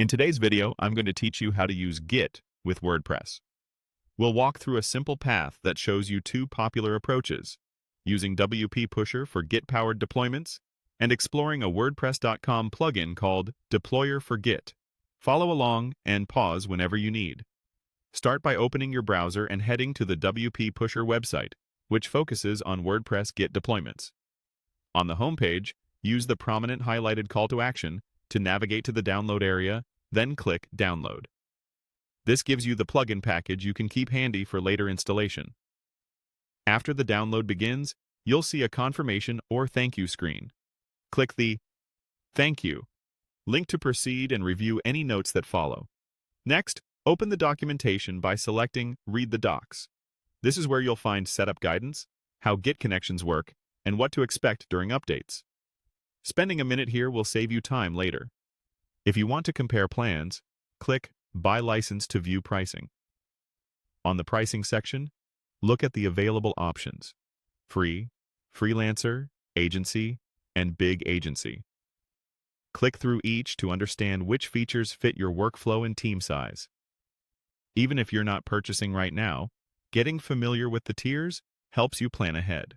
In today's video, I'm going to teach you how to use Git with WordPress. We'll walk through a simple path that shows you two popular approaches, using WP Pusher for Git-powered deployments and exploring a WordPress.com plugin called Deployer for Git. Follow along and pause whenever you need. Start by opening your browser and heading to the WP Pusher website, which focuses on WordPress Git deployments. On the homepage, use the prominent highlighted call to action to navigate to the download area, then click Download. This gives you the plugin package you can keep handy for later installation. After the download begins, you'll see a confirmation or thank you screen. Click the Thank You link to proceed and review any notes that follow. Next, open the documentation by selecting Read the Docs. This is where you'll find setup guidance, how Git connections work, and what to expect during updates. Spending a minute here will save you time later. If you want to compare plans, click Buy License to view pricing. On the pricing section, look at the available options: free, freelancer, agency, and big agency. Click through each to understand which features fit your workflow and team size. Even if you're not purchasing right now, getting familiar with the tiers helps you plan ahead.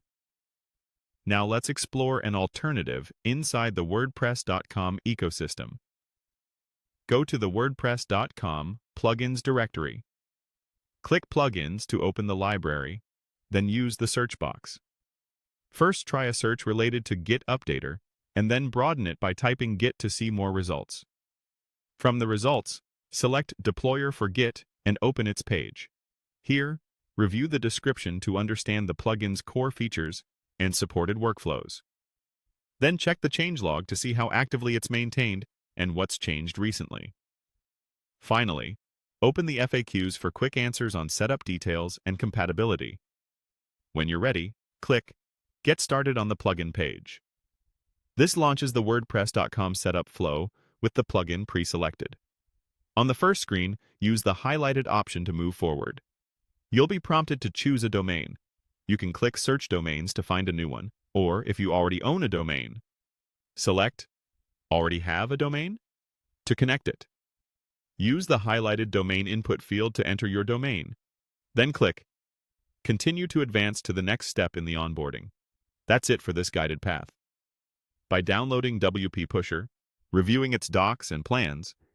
Now let's explore an alternative inside the WordPress.com ecosystem. Go to the WordPress.com plugins directory. Click Plugins to open the library, then use the search box. First, try a search related to Git Updater, and then broaden it by typing Git to see more results. From the results, select Deployer for Git and open its page. Here, review the description to understand the plugin's core features and supported workflows. Then check the changelog to see how actively it's maintained and what's changed recently. Finally, open the FAQs for quick answers on setup details and compatibility. When you're ready, click Get Started on the plugin page. This launches the WordPress.com setup flow with the plugin pre-selected. On the first screen, use the highlighted option to move forward. You'll be prompted to choose a domain. You can click Search Domains to find a new one, or if you already own a domain, select Already Have a Domain to connect it. Use the highlighted domain input field to enter your domain. Then click Continue to advance to the next step in the onboarding. That's it for this guided path. By downloading WP Pusher, reviewing its docs and plans,